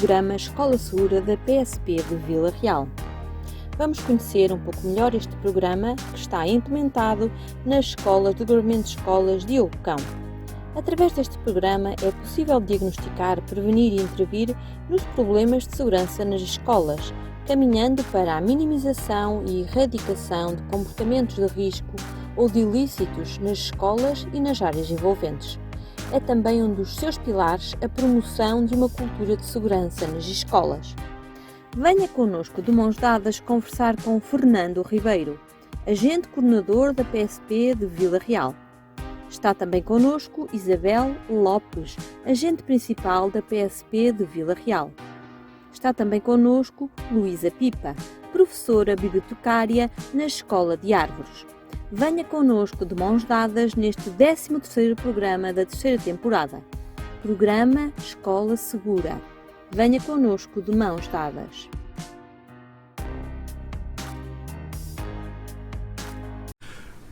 programa Escola Segura da PSP de Vila Real. Vamos conhecer um pouco melhor este programa que está implementado nas escolas de Grupamento de Escolas Diogo Cão. Através deste programa é possível diagnosticar, prevenir e intervir nos problemas de segurança nas escolas, caminhando para a minimização e erradicação de comportamentos de risco ou de ilícitos nas escolas e nas áreas envolventes. É também um dos seus pilares a promoção de uma cultura de segurança nas escolas. Venha connosco de mãos dadas conversar com Fernando Ribeiro, agente coordenador da PSP de Vila Real. Está também connosco Isabel Lopes, agente principal da PSP de Vila Real. Está também connosco Luísa Pipa, professora bibliotecária na Escola de Árvores. Venha connosco de mãos dadas neste 13º programa da terceira temporada. Programa Escola Segura. Venha connosco de mãos dadas.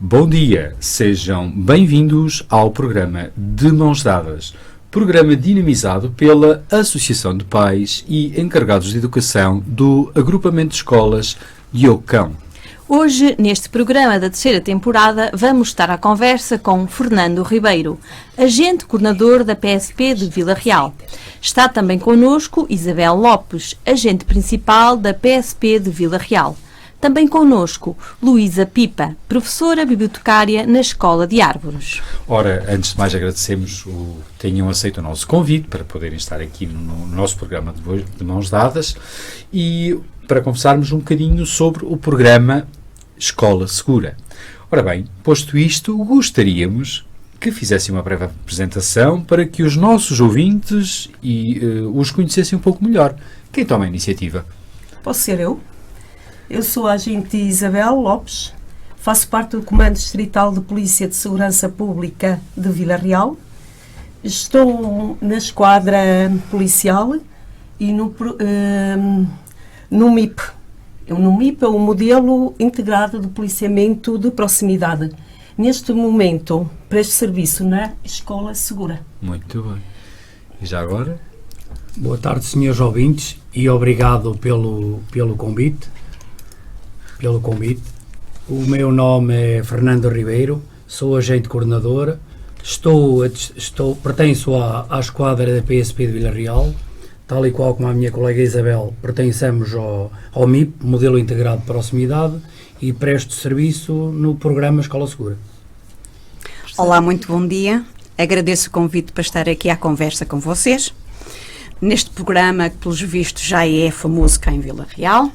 Bom dia, sejam bem-vindos ao programa De Mãos Dadas, programa dinamizado pela Associação de Pais e Encarregados de Educação do Agrupamento de Escolas Diogo Cão. Hoje, neste programa da terceira temporada, vamos estar à conversa com Fernando Ribeiro, agente coordenador da PSP de Vila Real. Está também connosco Isabel Lopes, agente principal da PSP de Vila Real. Também connosco Luísa Pipa, professora bibliotecária na Escola de Árvores. Ora, antes de mais agradecemos tenham aceito o nosso convite para poderem estar aqui no nosso programa de Mãos Dadas e para conversarmos um bocadinho sobre o programa Escola Segura. Ora bem, posto isto, gostaríamos que fizessem uma breve apresentação para que os nossos ouvintes os conhecessem um pouco melhor. Quem toma a iniciativa? Posso ser eu? Eu sou a agente Isabel Lopes, faço parte do Comando Distrital de Polícia de Segurança Pública de Vila Real, estou na esquadra policial e no MIP. No MIP é o Modelo Integrado de Policiamento de Proximidade. Neste momento, presto serviço na Escola Segura. Muito bem. E já agora? Boa tarde, senhores ouvintes, e obrigado pelo convite. O meu nome é Fernando Ribeiro, sou agente coordenador, pertenço à esquadra da PSP de Vila Real, tal e qual como a minha colega Isabel, pertencemos ao MIP, Modelo Integrado de Proximidade, e presto serviço no programa Escola Segura. Olá, muito bom dia. Agradeço o convite para estar aqui à conversa com vocês. Neste programa, que pelos vistos já é famoso cá em Vila Real,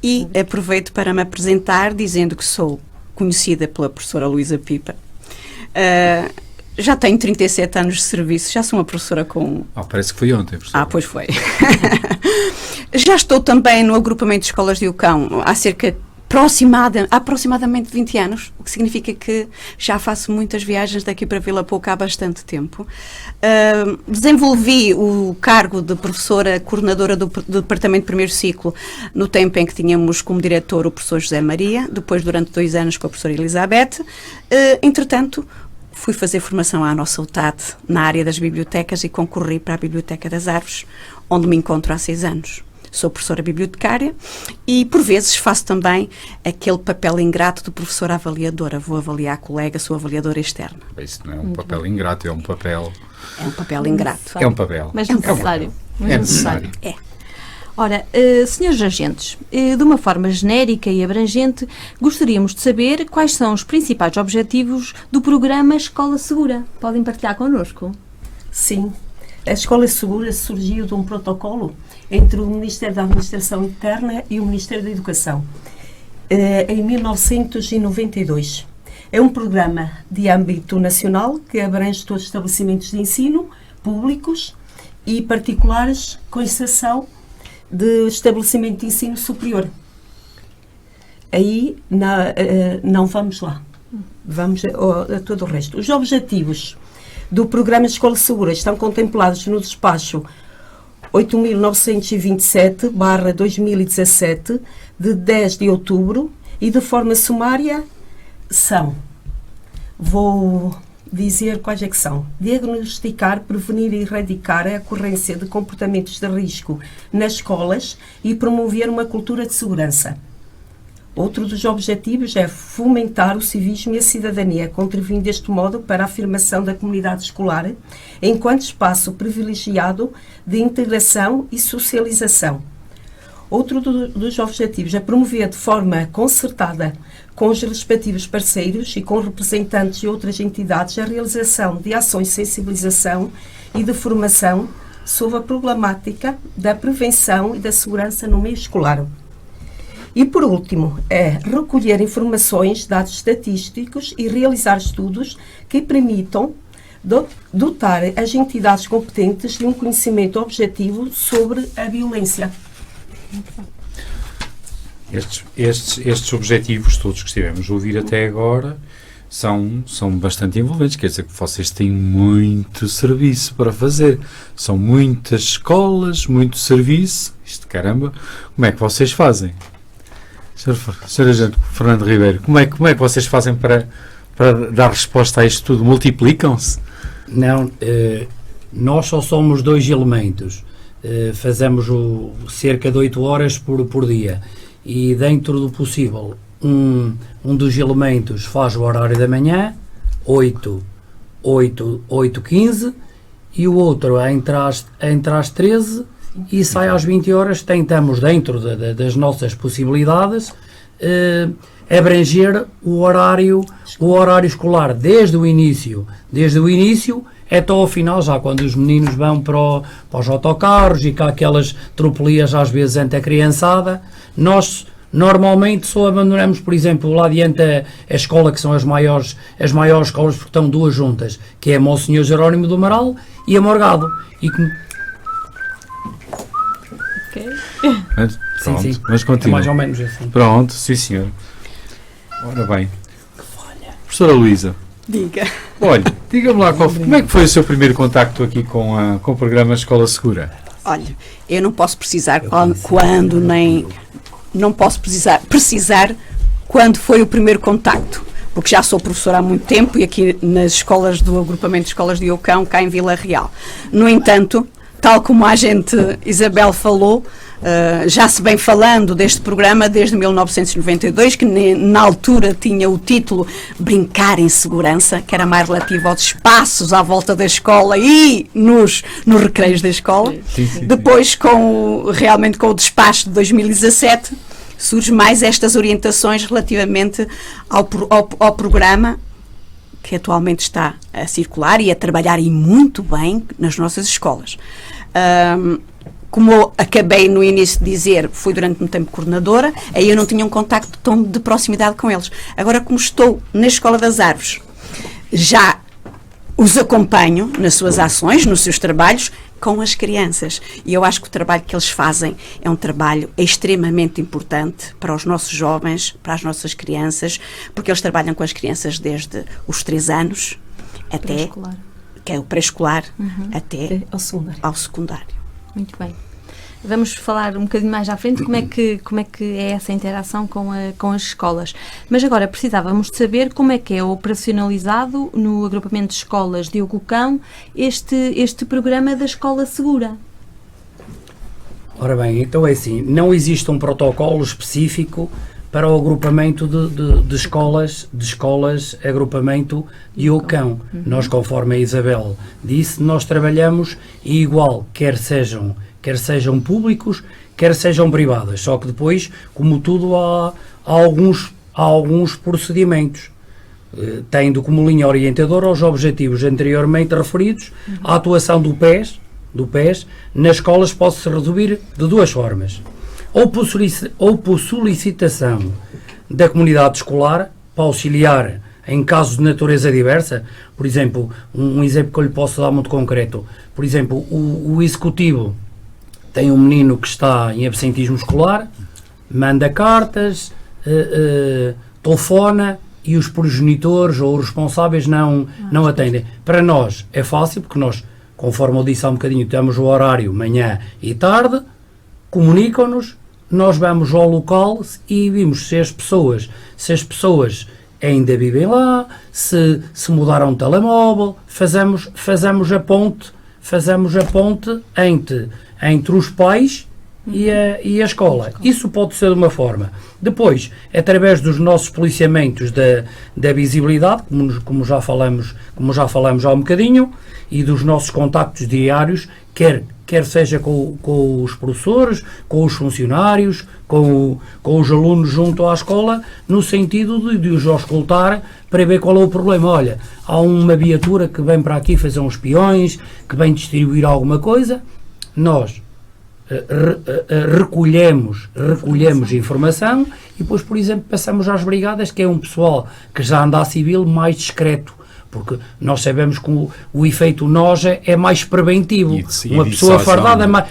e aproveito para me apresentar dizendo que sou conhecida pela professora Luísa Pipa. Já tenho 37 anos de serviço, já sou uma professora com... Parece que foi ontem, professora. Pois foi. Já estou também no agrupamento de escolas de Ucão há aproximadamente 20 anos, o que significa que já faço muitas viagens daqui para Vila Pouca há bastante tempo. Desenvolvi o cargo de professora coordenadora do Departamento de Primeiro Ciclo no tempo em que tínhamos como diretor o professor José Maria, depois durante 2 anos com a professora Elizabeth. Entretanto, fui fazer formação à nossa UTAD na área das bibliotecas e concorri para a Biblioteca das Árvores, onde me encontro há 6 anos. Sou professora bibliotecária e, por vezes, faço também aquele papel ingrato de professora avaliadora. Vou avaliar a colega, sou avaliadora externa. Isso não é um papel ingrato, é um papel... É um papel ingrato. É um papel. Mas necessário. É necessário. É. Ora, senhores agentes, de uma forma genérica e abrangente, gostaríamos de saber quais são os principais objetivos do programa Escola Segura. Podem partilhar connosco? Sim. A Escola Segura surgiu de um protocolo entre o Ministério da Administração Interna e o Ministério da Educação, em 1992. É um programa de âmbito nacional que abrange todos os estabelecimentos de ensino, públicos e particulares, com exceção de estabelecimento de ensino superior. Aí não vamos lá. Vamos a todo o resto. Os objetivos do programa Escola Segura estão contemplados no despacho 8.927/2017, de 10 de outubro, e de forma sumária são... Vou dizer quais é que são. Diagnosticar, prevenir e erradicar a ocorrência de comportamentos de risco nas escolas e promover uma cultura de segurança. Outro dos objetivos é fomentar o civismo e a cidadania, contribuindo deste modo para a afirmação da comunidade escolar enquanto espaço privilegiado de integração e socialização. Outro dos objetivos é promover de forma concertada com os respectivos parceiros e com representantes de outras entidades a realização de ações de sensibilização e de formação sobre a problemática da prevenção e da segurança no meio escolar. E, por último, é recolher informações, dados estatísticos e realizar estudos que permitam dotar as entidades competentes de um conhecimento objetivo sobre a violência. Estes objetivos todos que estivemos a ouvir até agora são bastante envolventes, quer dizer que vocês têm muito serviço para fazer, são muitas escolas, muito serviço, isto caramba, como é que vocês fazem? Sr. Agente Fernando Ribeiro, como é que vocês fazem para dar resposta a isto tudo? Multiplicam-se? Não, nós só somos 2 elementos. Fazemos cerca de 8 horas por dia e dentro do possível um dos elementos faz o horário da manhã 8h15 e o outro entra às 13 e sai às 20 horas. Tentamos dentro das nossas possibilidades abranger o horário escolar desde o início até ao final, já quando os meninos vão para os autocarros e cá aquelas tropelias às vezes entre a criançada, nós normalmente só abandonamos, por exemplo, lá adiante a escola, que são as maiores escolas, porque estão 2 juntas, que é a Monsenhor Jerónimo do Amaral e a Morgado. E Pronto, sim. mas continua. É mais ou menos assim. Pronto, sim senhor. Ora bem. Professora Luísa. Diga. Olha, diga-me lá como é que foi o seu primeiro contacto aqui com o programa Escola Segura? Olha, eu não posso precisar quando, nem não posso precisar quando foi o primeiro contacto, porque já sou professora há muito tempo e aqui nas escolas do agrupamento de escolas de Iocão, cá em Vila Real. No entanto, tal como a agente Isabel falou, já se vem falando deste programa desde 1992, que na altura tinha o título Brincar em Segurança, que era mais relativo aos espaços à volta da escola e nos recreios da escola. Sim. Depois, realmente com o despacho de 2017, surgem mais estas orientações relativamente ao programa, que atualmente está a circular e a trabalhar e muito bem nas nossas escolas. Como eu acabei no início de dizer, fui durante muito tempo coordenadora, aí eu não tinha um contacto tão de proximidade com eles. Agora, como estou na Escola das Árvores, já os acompanho nas suas ações, nos seus trabalhos, com as crianças. E eu acho que o trabalho que eles fazem é um trabalho extremamente importante para os nossos jovens, para as nossas crianças, porque eles trabalham com as crianças desde os 3 anos até, que é o pré-escolar, até ao secundário. Muito bem. Vamos falar um bocadinho mais à frente como é que é essa interação com as escolas. Mas agora precisávamos de saber como é que é operacionalizado no agrupamento de escolas de Iocão este programa da Escola Segura. Ora bem, então é assim, não existe um protocolo específico para o agrupamento de escolas, agrupamento de Iocão. Nós, conforme a Isabel disse, nós trabalhamos igual, quer sejam públicos, quer sejam privadas, só que depois, como tudo, há alguns procedimentos, tendo como linha orientadora os objetivos anteriormente referidos. A atuação do PES nas escolas pode-se resumir de 2 formas. Ou por solicitação da comunidade escolar para auxiliar em casos de natureza diversa. Por exemplo, um exemplo que eu lhe posso dar muito concreto, por exemplo, o executivo tem um menino que está em absentismo escolar, manda cartas, telefona e os progenitores ou os responsáveis não atendem. Para nós é fácil, porque nós, conforme eu disse há um bocadinho, temos o horário manhã e tarde, comunicam-nos, nós vamos ao local e vimos se as pessoas ainda vivem lá, se mudaram de telemóvel, fazemos a ponte entre os pais e a escola. Isso pode ser de uma forma. Depois, através dos nossos policiamentos da visibilidade, como já falamos há um bocadinho, e dos nossos contactos diários, quer seja com os professores, com os funcionários, com os alunos junto à escola, no sentido de os auscultar para ver qual é o problema. Olha, há uma viatura que vem para aqui fazer uns peões, que vem distribuir alguma coisa, nós recolhemos informação e depois, por exemplo, passamos às brigadas, que é um pessoal que já anda a civil mais discreto, porque nós sabemos que o efeito nós é mais preventivo. Uma pessoa fardada é mais...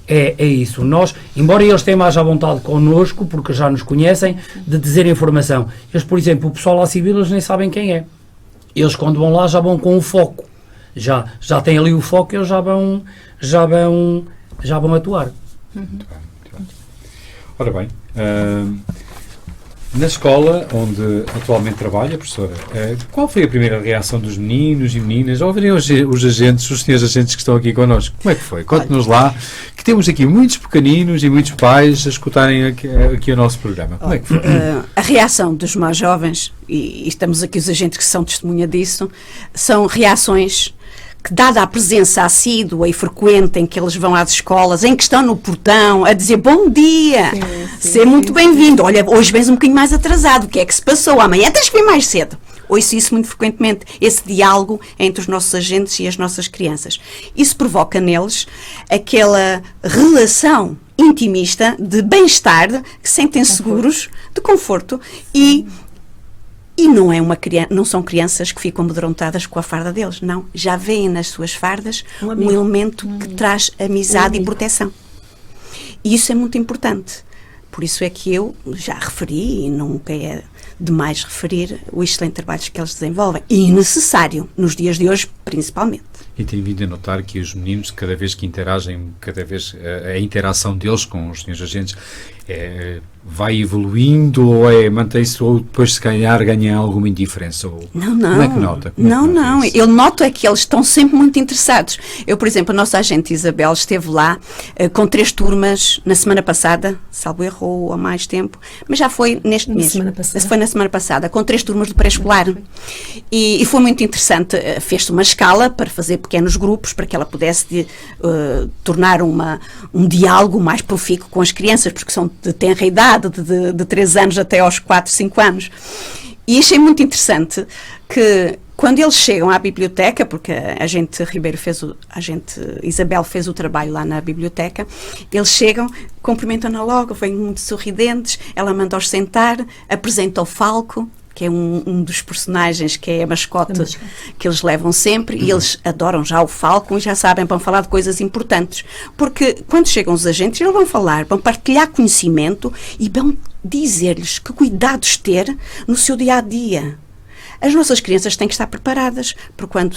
É isso. Nós, embora eles tenham mais à vontade connosco, porque já nos conhecem, de dizer informação. Eles, por exemplo, o pessoal à civil, eles nem sabem quem é. Eles, quando vão lá, já vão com o foco. Já têm ali o foco e eles já vão atuar. Muito bem. Ora bem, na escola onde atualmente trabalha, professora, qual foi a primeira reação dos meninos e meninas ao verem os senhores agentes que estão aqui connosco? Como é que foi? Conte-nos lá, que temos aqui muitos pequeninos e muitos pais a escutarem aqui o nosso programa. Como é que foi? A reação dos mais jovens, e estamos aqui os agentes que são testemunha disso, são reações que, dada a presença assídua e frequente em que eles vão às escolas, em que estão no portão a dizer bom dia, ser muito bem-vindo, olha, hoje vens um bocadinho mais atrasado, o que é que se passou? Amanhã tens que vir mais cedo. Ouço isso muito frequentemente, esse diálogo entre os nossos agentes e as nossas crianças. Isso provoca neles aquela relação intimista de bem-estar, que sentem seguros, de conforto, e não é não são crianças que ficam amedrontadas com a farda deles, não. Já veem nas suas fardas um elemento que traz amizade e proteção. E isso é muito importante. Por isso é que eu já referi, e nunca é demais referir, o excelente trabalho que eles desenvolvem. E necessário, nos dias de hoje, principalmente. E tenho vindo a notar que os meninos, cada vez que interagem, cada vez a interação deles com os senhores agentes vai evoluindo ou mantém-se, ou depois se calhar ganha alguma indiferença? Ou, não. Como é que nota? Não. Eu noto é que eles estão sempre muito interessados. Eu, por exemplo, a nossa agente Isabel esteve lá com 3 turmas na semana passada, salvo erro ou há mais tempo, mas já foi neste mês. Foi na semana passada, com 3 turmas do pré-escolar. E foi muito interessante. Fez-se uma escala para fazer pequenos grupos, para que ela pudesse tornar um diálogo mais profícuo com as crianças, porque são de tenra idade, de 3 anos até aos 4, 5 anos. E achei muito interessante que, quando eles chegam à biblioteca, porque a agente Isabel fez o trabalho lá na biblioteca, eles chegam, cumprimentam-na logo, vêm muito sorridentes, ela manda-os sentar, apresenta o Falco, que é um dos personagens, que é a mascote que eles levam sempre, e eles adoram já o Falcon e já sabem, vão falar de coisas importantes, porque quando chegam os agentes, eles vão partilhar conhecimento e vão dizer-lhes que cuidados ter no seu dia-a-dia. As nossas crianças têm que estar preparadas, porque quando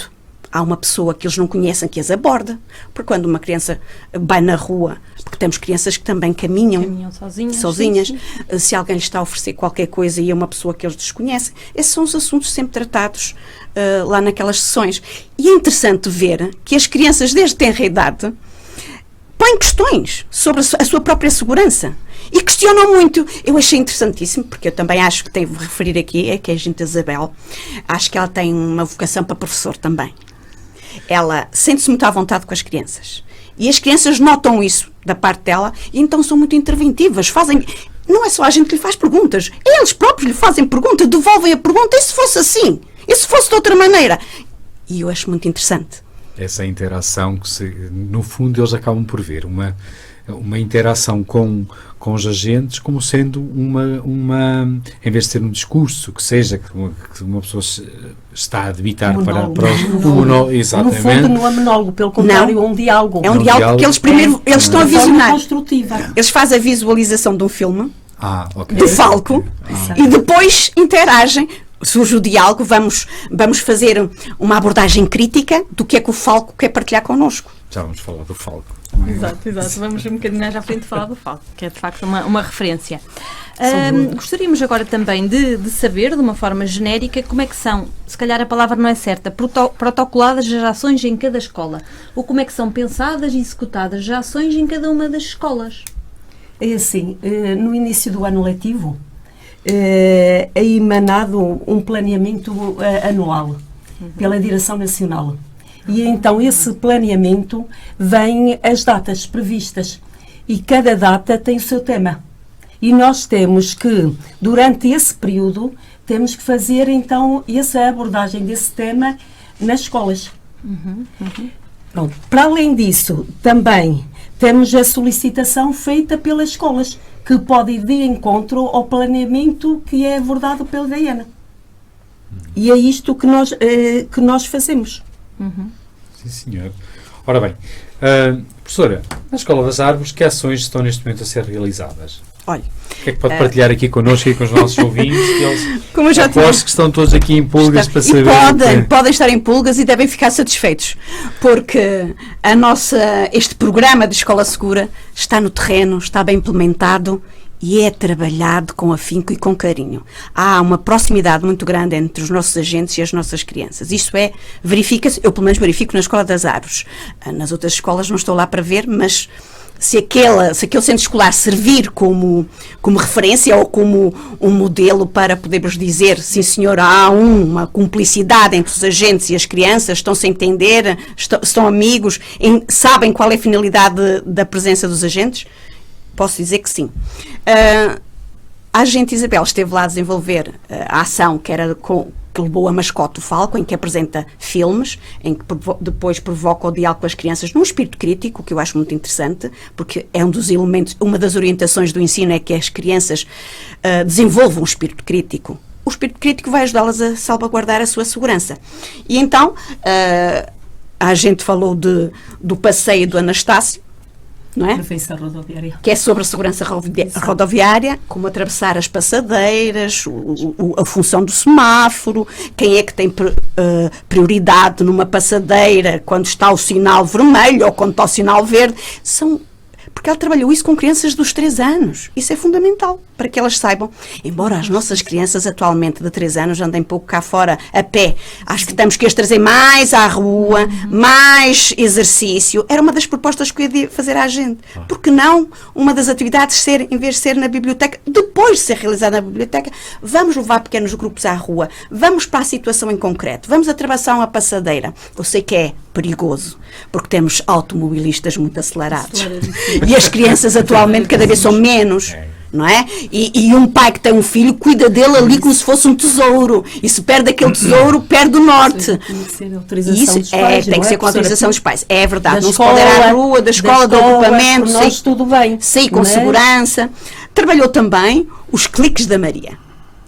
há uma pessoa que eles não conhecem que as aborda, porque quando uma criança vai na rua, porque temos crianças que também caminham sozinhas, sim. Se alguém lhes está a oferecer qualquer coisa e é uma pessoa que eles desconhecem, esses são os assuntos sempre tratados lá naquelas sessões. E é interessante ver que as crianças, desde tenra idade, põem questões sobre a sua própria segurança e questionam muito. Eu achei interessantíssimo, porque eu também acho que devo referir aqui, que é a gente Isabel, acho que ela tem uma vocação para professor também. Ela sente-se muito à vontade com as crianças. E as crianças notam isso da parte dela e então são muito interventivas. Não é só a gente que lhe faz perguntas, eles próprios lhe fazem perguntas, devolvem a pergunta. E se fosse assim? E se fosse de outra maneira? E eu acho muito interessante. Essa interação que, no fundo, eles acabam por ver uma interação com os agentes como sendo em vez de ser um discurso, que seja que uma pessoa está a debitar para os... Exatamente. No fundo, não é monólogo, pelo contrário, é um diálogo. É um diálogo que eles primeiro eles estão a visionar. Construtiva. Eles fazem a visualização de um filme, okay. de Falco, e depois interagem. Surge o diálogo, vamos fazer uma abordagem crítica do que é que o Falco quer partilhar connosco. Já vamos falar do Falco. não é? Exato. Vamos um bocadinho mais à frente falar do Falco, que é de facto uma referência. Gostaríamos agora também de saber, de uma forma genérica, como é que são, se calhar a palavra não é certa, protocoladas as ações em cada escola, ou como é que são pensadas e executadas as ações em cada uma das escolas. É assim, no início do ano letivo, é emanado um planeamento anual pela Direção Nacional. E então esse planeamento vem as datas previstas e cada data tem o seu tema. E nós temos que, durante esse período, temos que fazer então essa abordagem desse tema nas escolas. Pronto. Para além disso, também temos a solicitação feita pelas escolas, que pode ir de encontro ao planeamento que é abordado pela Diana. E é isto que nós fazemos. Sim, senhor. Ora bem, professora, na Escola das Árvores, que ações estão neste momento a ser realizadas? Olha, O que é que pode partilhar aqui connosco e com os nossos ouvintes? Eles, como eu já aposto que estão todos aqui em pulgas para saber. Podem estar em pulgas e devem ficar satisfeitos, porque este programa de Escola Segura está no terreno, está bem implementado e é trabalhado com afinco e com carinho. Há uma proximidade muito grande entre os nossos agentes e as nossas crianças. Isto verifica-se, eu pelo menos verifico na Escola das Árvores. Nas outras escolas não estou lá para ver, mas se aquele centro escolar servir como referência ou como um modelo para podermos dizer, sim senhor, há uma cumplicidade entre os agentes e as crianças, estão-se a entender, estão amigos, sabem qual é a finalidade da presença dos agentes, posso dizer que sim. A agente Isabel esteve lá a desenvolver a ação que levou a mascote do Falco, em que apresenta filmes, em que depois provoca o diálogo com as crianças num espírito crítico, que eu acho muito interessante, porque é um dos elementos, uma das orientações do ensino é que as crianças desenvolvam um espírito crítico. O espírito crítico vai ajudá-las a salvaguardar a sua segurança. E então, a gente falou do passeio do Anastácio, não é? Que é sobre a segurança rodoviária, como atravessar as passadeiras, a função do semáforo, quem é que tem prioridade numa passadeira quando está o sinal vermelho ou quando está o sinal verde. Porque ela trabalhou isso com crianças dos 3 anos. Isso é fundamental para que elas saibam. Embora as nossas crianças atualmente de 3 anos andem pouco cá fora a pé, acho que temos que as trazer mais à rua, mais exercício. Era uma das propostas que eu ia fazer à gente. Porque não uma das atividades ser, em vez de ser na biblioteca, depois de ser realizada na biblioteca, vamos levar pequenos grupos à rua, vamos para a situação em concreto, vamos atravessar uma passadeira. Eu sei que é perigoso, porque temos automobilistas muito acelerados. E as crianças atualmente cada vez são menos, não é? E um pai que tem um filho cuida dele ali como se fosse um tesouro. E se perde aquele tesouro, perde o norte. Tem que ser autorização dos pais. Tem que ser com autorização dos pais. É verdade. Da não escola, se pode ir à rua, da escola, do ocupamento. Nós tudo bem. Sair com segurança. Trabalhou também os cliques da Maria,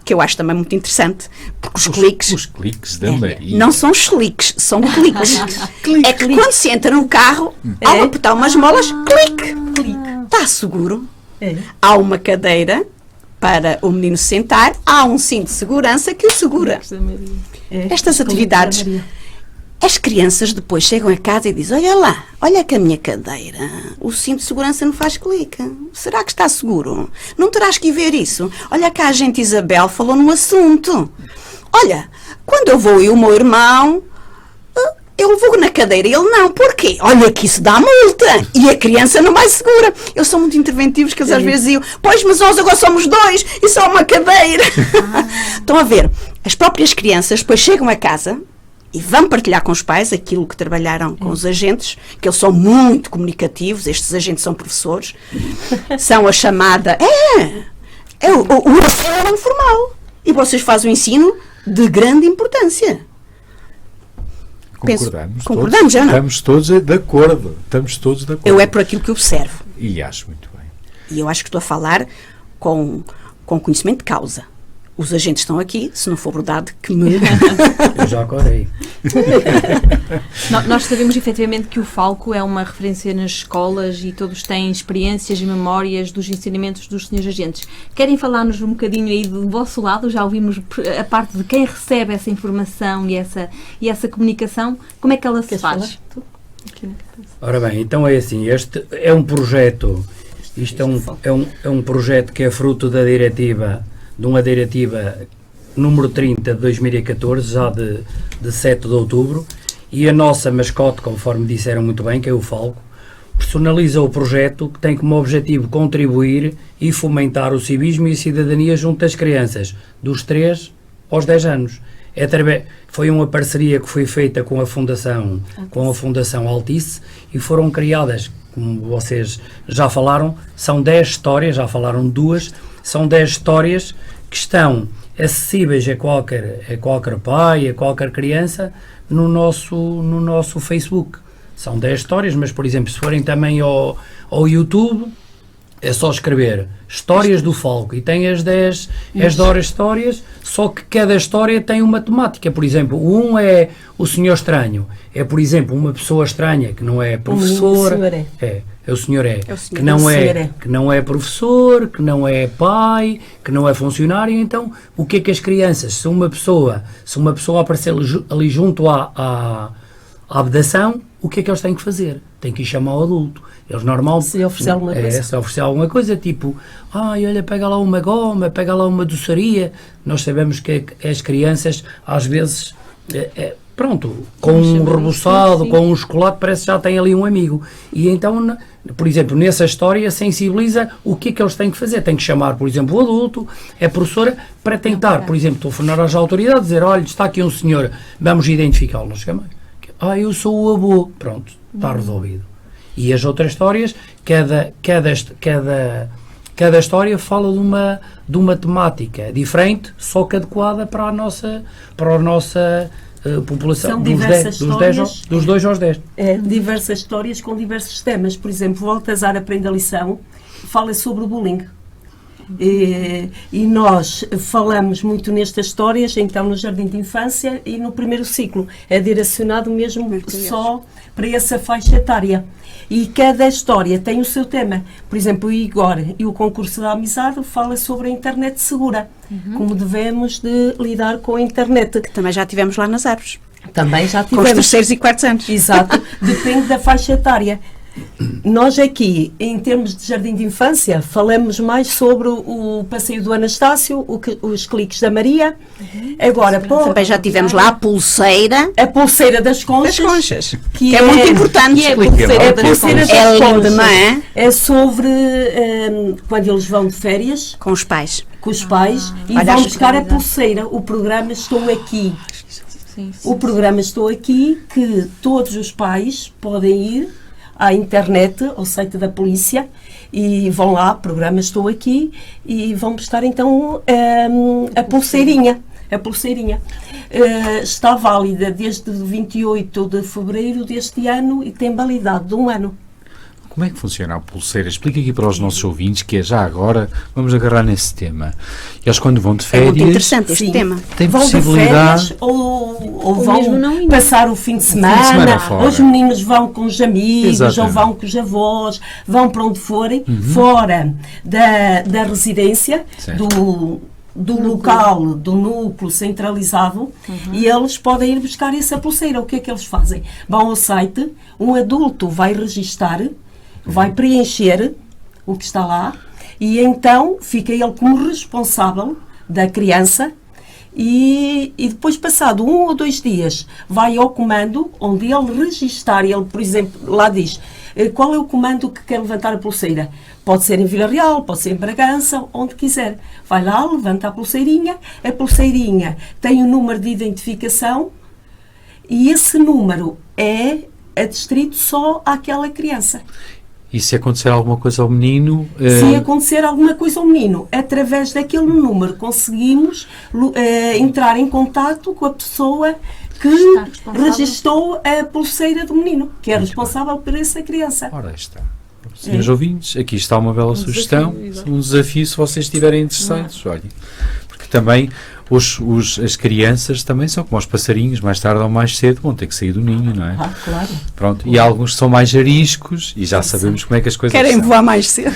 que eu acho também muito interessante, porque os cliques da Maria. Não são chliques, são cliques. É que quando se entra no carro, ao apertar umas molas, clique. Está seguro. Há uma cadeira para o menino se sentar, há um cinto de segurança que o segura. Estas atividades, as crianças depois chegam a casa e dizem, olha lá, olha que a minha cadeira, o cinto de segurança não faz clique. Será que está seguro? Não terás que ver isso? Olha que a agente Isabel falou num assunto. Olha, quando eu vou e o meu irmão, eu vou na cadeira e ele não. Porquê? Olha que isso dá multa. E a criança não vai segura. Eles são muito interventivos, que eles às vezes diziam, pois, mas nós agora somos 2 e só uma cadeira. Estão a ver? As próprias crianças depois chegam a casa e vão partilhar com os pais aquilo que trabalharam com os agentes, que eles são muito comunicativos, estes agentes são professores, são a chamada... o ensino é informal. E vocês fazem o ensino de grande importância. Concordamos, já não? Estamos todos de acordo. Eu é por aquilo que observo. E acho muito bem. E eu acho que estou a falar com conhecimento de causa. Os agentes estão aqui, se não for verdade, que me... Eu já corei. Nós sabemos efetivamente que o Falco é uma referência nas escolas e todos têm experiências e memórias dos ensinamentos dos senhores agentes. Querem falar-nos um bocadinho aí do vosso lado? Já ouvimos a parte de quem recebe essa informação e essa comunicação. Como é que ela se faz? Ora bem, então é assim, este é um projeto, isto é um projeto que é fruto da diretiva, de uma diretiva número 30 de 2014, já de 7 de outubro, e a nossa mascote, conforme disseram muito bem, que é o Falco, personaliza o projeto que tem como objetivo contribuir e fomentar o civismo e a cidadania junto das crianças, dos 3 aos 10 anos. Foi uma parceria que foi feita com a Fundação Altice e foram criadas, como vocês já falaram, são 10 histórias, já falaram 2, são 10 histórias que estão acessíveis a qualquer pai, a qualquer criança, no nosso Facebook. São 10 histórias, mas, por exemplo, se forem também ao YouTube, é só escrever Histórias do Falco e tem as 10 histórias, só que cada história tem uma temática. Por exemplo, um é o Senhor Estranho. É, por exemplo, uma pessoa estranha que não é professor. O senhor que não é professor, que não é pai, que não é funcionário. Então, o que é que as crianças, se uma pessoa aparecer ali junto à abdação, o que é que eles têm que fazer? Têm que ir chamar o adulto. Eles normalmente... Se oferecer alguma coisa. Se oferecer alguma coisa, tipo, olha, pega lá uma goma, pega lá uma doçaria. Nós sabemos que as crianças, às vezes, com um reboçado, com um chocolate, parece que já tem ali um amigo. E então, por exemplo, nessa história, sensibiliza o que é que eles têm que fazer. Tem que chamar, por exemplo, o adulto, a professora, para tentar, por exemplo, telefonar às autoridades, dizer, olha, está aqui um senhor, vamos identificá-lo. Nós chamamos. Eu sou o avô. Pronto, está resolvido. E as outras histórias, cada história fala de uma temática diferente, só que adequada para a nossa população. São diversas histórias. Dos 2 aos 10. Diversas histórias com diversos temas. Por exemplo, o Baltazar Aprende a Lição fala sobre o bullying. E nós falamos muito nestas histórias, então no Jardim de Infância e no primeiro ciclo. É direcionado mesmo só para essa faixa etária. E cada história tem o seu tema. Por exemplo, o Igor e o Concurso da Amizade fala sobre a internet segura, como devemos de lidar com a internet. Que também já tivemos lá nas árvores. Também já tivemos. Com os 3º e 4º anos. Exato, depende da faixa etária. Nós aqui, em termos de jardim de infância, falamos mais sobre o passeio do Anastácio, os cliques da Maria. Agora, também já tivemos lá a pulseira das conchas. Que é muito importante. A pulseira das conchas. É lindo, não é? É sobre quando eles vão de férias. Com os pais. E vão buscar a pulseira. O programa Estou Aqui. O programa Estou Aqui, que todos os pais podem ir à internet, ao site da polícia, e vão lá, programa Estou Aqui, e vão buscar então a pulseirinha. Está válida desde 28 de fevereiro deste ano e tem validade de 1 ano. Como é que funciona a pulseira? Explica aqui para os nossos ouvintes, que é já agora, vamos agarrar nesse tema. Eles quando vão de férias... É muito interessante este tema. Tem vão possibilidade... de férias ou vão passar o fim de semana, ou os meninos vão com os amigos, ou vão com os avós, vão para onde forem, fora da residência, do local, do núcleo centralizado, e eles podem ir buscar essa pulseira. O que é que eles fazem? Vão ao site, um adulto vai registar, vai preencher o que está lá, e então fica ele como responsável da criança, e depois, passado 1 ou 2 dias, vai ao comando onde ele registar, ele, por exemplo, lá diz qual é o comando que quer levantar a pulseira. Pode ser em Vila Real, pode ser em Bragança, onde quiser. Vai lá, levanta a pulseirinha tem o número de identificação, e esse número é adstrito só àquela criança. E se acontecer alguma coisa ao menino... Se acontecer alguma coisa ao menino, através daquele número conseguimos entrar em contato com a pessoa que registou a pulseira do menino, que é responsável por essa criança. Ora, está. Senhores ouvintes, aqui está uma bela sugestão, um desafio se vocês estiverem interessados. Olhem, porque também as crianças também são como os passarinhos, mais tarde ou mais cedo vão ter que sair do ninho, não é? Claro. Pronto. E há alguns que são mais ariscos e já sabemos como é que as coisas Querem são. voar mais cedo.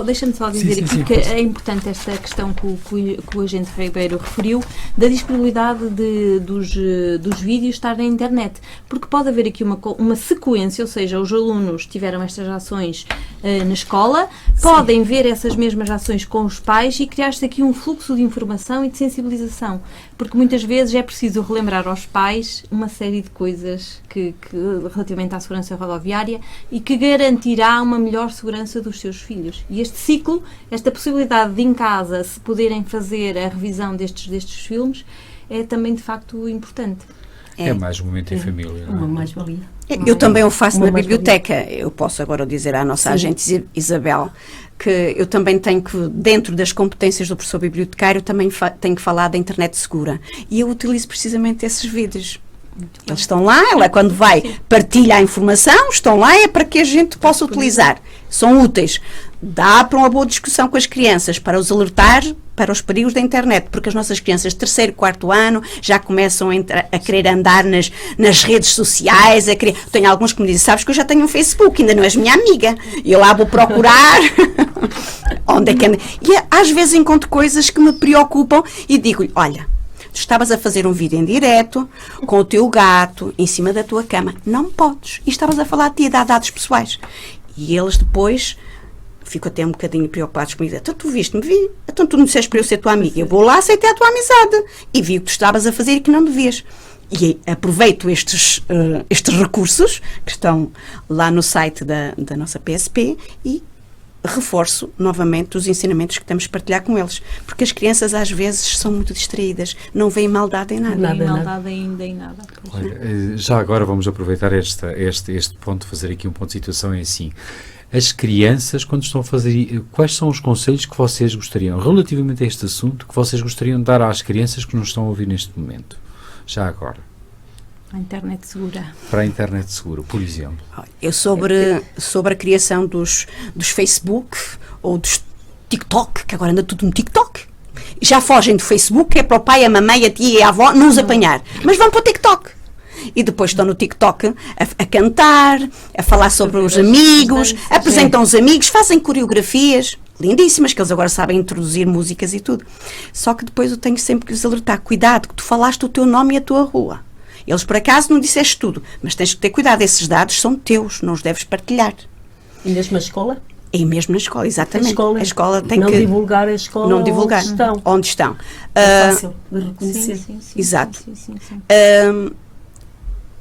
Deixa-me só dizer aqui que é importante esta questão que o agente Ribeiro referiu, da disponibilidade dos vídeos estar na internet, porque pode haver aqui uma sequência, ou seja, os alunos tiveram estas ações na escola, podem ver essas mesmas ações com os pais e criar-se aqui um fluxo de informação e de sensibilização, porque muitas vezes é preciso relembrar aos pais uma série de coisas que relativamente à segurança rodoviária e que garantirá uma melhor segurança dos seus filhos. E este ciclo, esta possibilidade de em casa se poderem fazer a revisão destes filmes é também de facto importante. É mais um momento em família. Uma mais-valia. Eu também o faço na biblioteca. Eu posso agora dizer à nossa agente Isabel que eu também tenho que, dentro das competências do professor bibliotecário, também tenho que falar da internet segura. E eu utilizo precisamente esses vídeos. Eles estão lá, ela quando vai partilha a informação, estão lá, é para que a gente possa utilizar. São úteis. Dá para uma boa discussão com as crianças, para os alertar para os perigos da internet, porque as nossas crianças de 3º, 4º ano já começam a querer andar nas redes sociais, tenho alguns que me dizem, sabes que eu já tenho um Facebook, ainda não és minha amiga, e eu lá vou procurar onde é que anda. E às vezes encontro coisas que me preocupam e digo-lhe, olha, tu estavas a fazer um vídeo em direto com o teu gato em cima da tua cama, não podes, e estavas a falar de ti, a dar dados pessoais. E eles depois ficam até um bocadinho preocupados comigo. Então tu viste-me, vi. Então tu não disseste para eu ser tua amiga. Eu vou lá, aceitei a tua amizade. E vi o que tu estavas a fazer e que não devias. E aproveito estes recursos que estão lá no site da nossa PSP e reforço novamente os ensinamentos que temos de partilhar com eles. Porque as crianças às vezes são muito distraídas. Não veem maldade em nada. Não veem maldade ainda em nada. Olha, já agora vamos aproveitar este ponto, fazer aqui um ponto de situação, é assim. As crianças, quando estão a fazer, quais são os conselhos que vocês gostariam, relativamente a este assunto, que vocês gostariam de dar às crianças que nos estão a ouvir neste momento? Já agora. A internet segura. Para a internet segura, por exemplo. Eu sobre a criação dos Facebook ou dos TikTok, que agora anda tudo no TikTok. Já fogem do Facebook, é para o pai, a mamãe, a tia e a avó não os apanhar. Mas vão para o TikTok. E depois estão no TikTok a cantar, a falar sobre os amigos, apresentam os amigos, fazem coreografias lindíssimas, que eles agora sabem introduzir músicas e tudo. Só que depois eu tenho sempre que lhes alertar, cuidado, que tu falaste o teu nome e a tua rua. Eles por acaso não disseste tudo, mas tens que ter cuidado, esses dados são teus, não os deves partilhar. E mesmo na escola? E mesmo na escola, exatamente. A escola tem não que divulgar a escola não divulgar onde estão. É fácil de reconhecer. Sim. Exato. Sim.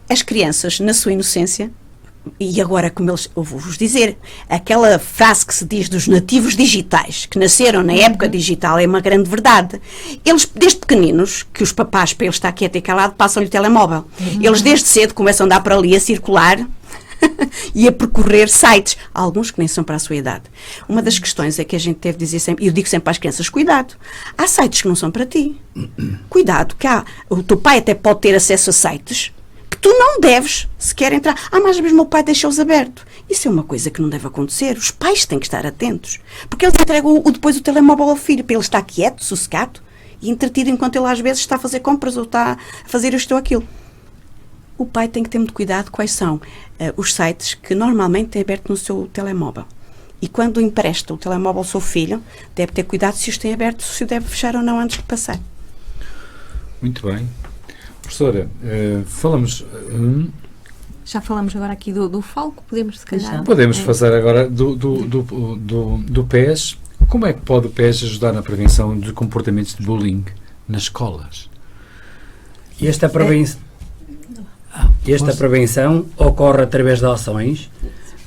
As crianças, na sua inocência, e agora, como eu vou-vos dizer, aquela frase que se diz dos nativos digitais, que nasceram na época digital, é uma grande verdade. Eles, desde pequeninos, que os papás, para eles estar quieto e calado, passam-lhe o telemóvel. Eles, desde cedo, começam a andar para ali, a circular e a percorrer sites. Há alguns que nem são para a sua idade. Uma das questões é que a gente deve dizer sempre, e eu digo sempre às crianças, cuidado, há sites que não são para ti. Cuidado, que o teu pai até pode ter acesso a sites que tu não deves sequer entrar. Mas mesmo o meu pai deixa-os abertos. Isso é uma coisa que não deve acontecer. Os pais têm que estar atentos. Porque eles entregam depois o telemóvel ao filho, para ele estar quieto, sossegado e entretido enquanto ele às vezes está a fazer compras ou está a fazer isto ou aquilo. O pai tem que ter muito cuidado quais são os sites que normalmente tem aberto no seu telemóvel. E quando empresta o telemóvel ao seu filho, deve ter cuidado se os tem aberto, se o deve fechar ou não antes de passar. Muito bem. Professora, falamos... Já falamos agora aqui do Falco, podemos se calhar... Podemos fazer agora do PES. Como é que pode o PES ajudar na prevenção de comportamentos de bullying nas escolas? Esta prevenção ocorre através de ações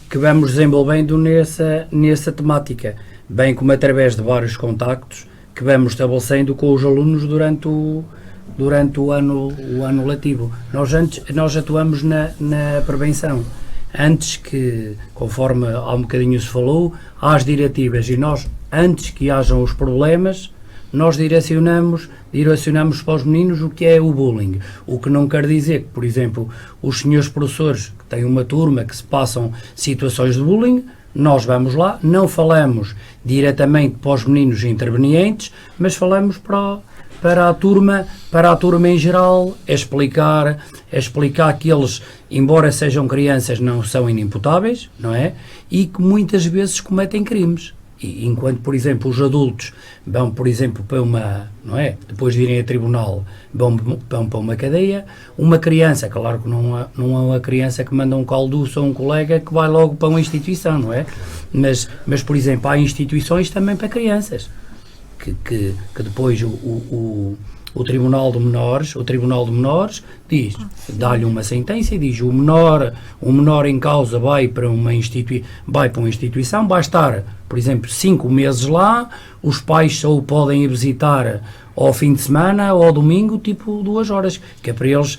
que vamos desenvolvendo nessa temática, bem como através de vários contactos que vamos estabelecendo com os alunos durante o ano letivo. Nós atuamos na prevenção. Antes que, conforme há um bocadinho se falou, há as diretivas e nós, antes que hajam os problemas, nós direcionamos para os meninos o que é o bullying. O que não quer dizer que, por exemplo, os senhores professores que têm uma turma que se passam situações de bullying, nós vamos lá, não falamos diretamente para os meninos intervenientes, mas falamos para a turma em geral, explicar que eles, embora sejam crianças, não são inimputáveis, não é? E que muitas vezes cometem crimes. E enquanto, por exemplo, os adultos vão, por exemplo, para uma, não é? Depois de irem a tribunal, vão para uma cadeia, uma criança, claro que não é uma criança que manda um calduço a um colega que vai logo para uma instituição, não é? Mas por exemplo, há instituições também para crianças, que depois o Tribunal de Menores diz, dá-lhe uma sentença e diz o menor em causa vai para uma instituição, vai estar, por exemplo, 5 meses lá, os pais só o podem ir visitar ao fim de semana ou ao domingo, tipo 2 horas, que é para eles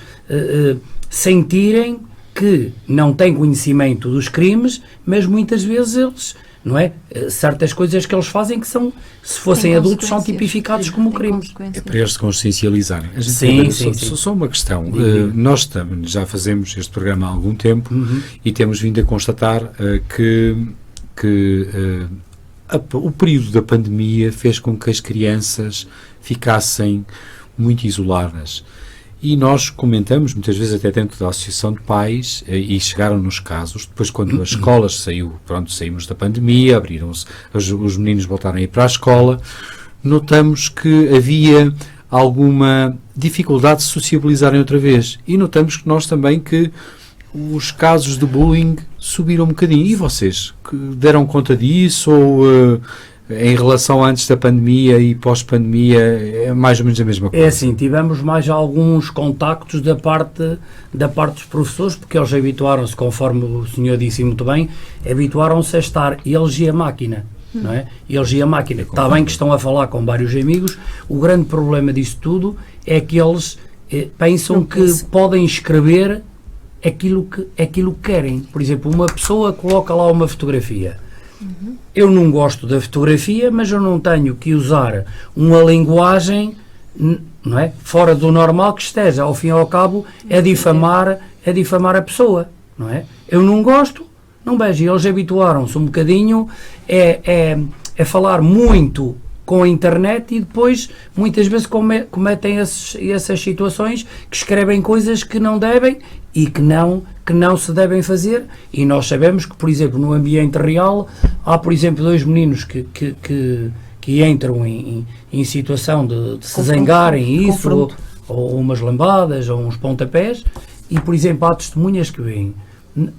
sentirem que não têm conhecimento dos crimes, mas muitas vezes eles, não é? Certas coisas que eles fazem que são, se fossem adultos, são tipificados como crimes. É para eles se consciencializarem. Só uma questão. Nós já fazemos este programa há algum tempo e temos vindo a constatar que o período da pandemia fez com que as crianças ficassem muito isoladas. E nós comentamos, muitas vezes até dentro da Associação de Pais, e chegaram-nos casos, depois quando as escolas saímos da pandemia, abriram-se, os meninos voltaram a ir para a escola, notamos que havia alguma dificuldade de sociabilizarem outra vez. E notamos que nós também que os casos de bullying subiram um bocadinho. E vocês que deram conta disso ou... em relação a antes da pandemia e pós-pandemia, é mais ou menos a mesma coisa? É assim, tivemos mais alguns contactos da parte dos professores, porque eles habituaram-se, conforme o senhor disse muito bem, habituaram-se a estar eles e a máquina, não é? Eles e a máquina. Está bem que estão a falar com vários amigos, o grande problema disso tudo é que eles pensam que podem escrever aquilo que querem. Por exemplo, uma pessoa coloca lá uma fotografia. Eu não gosto da fotografia, mas eu não tenho que usar uma linguagem, não é, fora do normal, que esteja, ao fim e ao cabo, é difamar a pessoa, não é? Eu não gosto, não vejo. E eles habituaram-se um bocadinho a falar muito com a internet e depois, muitas vezes, cometem essas situações que escrevem coisas que não devem e que não se devem fazer. E nós sabemos que, por exemplo, no ambiente real, há, por exemplo, 2 meninos que entram em situação de se zangarem, isso, ou umas lambadas, ou uns pontapés, e, por exemplo, há testemunhas que veem,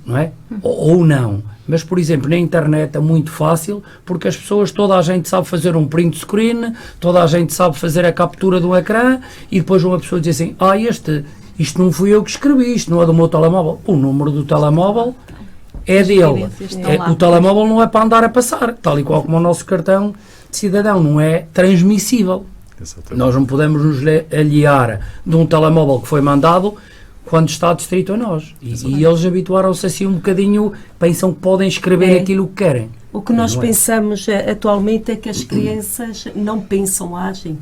não é? Ou não. Mas, por exemplo, na internet é muito fácil, porque as pessoas, toda a gente sabe fazer um print screen, toda a gente sabe fazer a captura do ecrã, e depois uma pessoa diz assim, isto não fui eu que escrevi, isto não é do meu telemóvel. O número do telemóvel é dele. O telemóvel não é para andar a passar, tal e qual como o nosso cartão de cidadão, não é transmissível. Exatamente. Nós não podemos nos aliar de um telemóvel que foi mandado quando está distrito a nós. E eles habituaram-se assim um bocadinho, pensam que podem escrever aquilo que querem. O que nós pensamos atualmente é que as crianças não pensam, agem.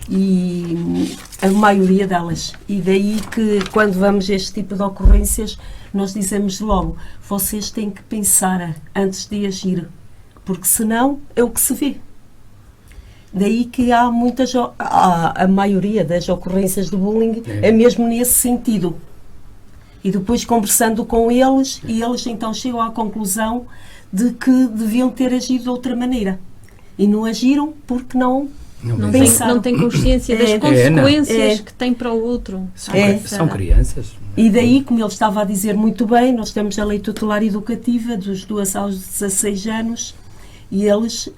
E a maioria delas. E daí que quando vamos a este tipo de ocorrências, nós dizemos logo, vocês têm que pensar antes de agir, porque senão é o que se vê. Daí que há a maioria das ocorrências de bullying é mesmo nesse sentido. E depois conversando com eles, e eles então chegam à conclusão de que deviam ter agido de outra maneira. E não agiram porque não tem consciência das consequências que tem para o outro. São crianças. E daí, como ele estava a dizer muito bem, nós temos a lei tutelar educativa dos 2 aos 16 anos e eles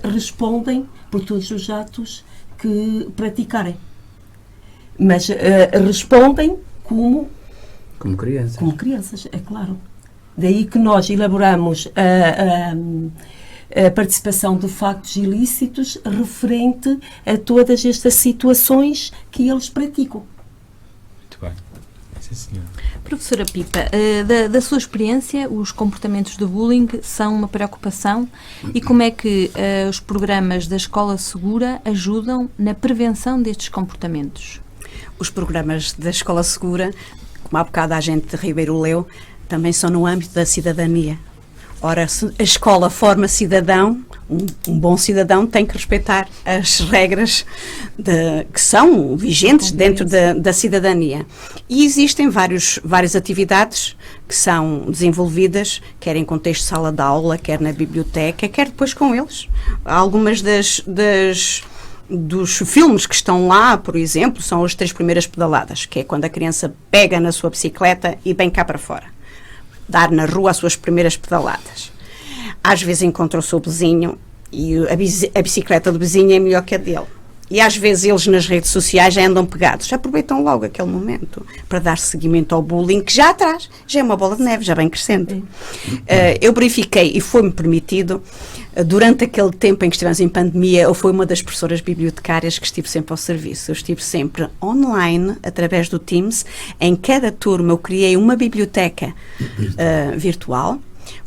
respondem por todos os atos que praticarem. Mas respondem como crianças. Como crianças, é claro. Daí que nós elaboramos a participação de factos ilícitos referente a todas estas situações que eles praticam. Muito bem. Sim, senhora. Professora Pipa, da sua experiência, os comportamentos de bullying são uma preocupação e como é que os programas da Escola Segura ajudam na prevenção destes comportamentos? Os programas da Escola Segura, como há bocado a gente de Ribeiro leu, também são no âmbito da cidadania. Ora, se a escola forma cidadão, um bom cidadão tem que respeitar as regras que são vigentes dentro da cidadania. E existem várias atividades que são desenvolvidas, quer em contexto de sala de aula, quer na biblioteca, quer depois com eles. Algumas dos filmes que estão lá, por exemplo, são as 3 primeiras pedaladas, que é quando a criança pega na sua bicicleta e vem cá para fora. Dar na rua as suas primeiras pedaladas. Às vezes encontra o seu vizinho e a bicicleta do vizinho é melhor que a dele. E às vezes eles nas redes sociais já andam pegados, aproveitam logo aquele momento para dar seguimento ao bullying que já atrás, já é uma bola de neve, já vem crescendo. Eu verifiquei e foi-me permitido, durante aquele tempo em que estivemos em pandemia, eu fui uma das professoras bibliotecárias que estive sempre ao serviço. Eu estive sempre online, através do Teams. Em cada turma eu criei uma biblioteca virtual,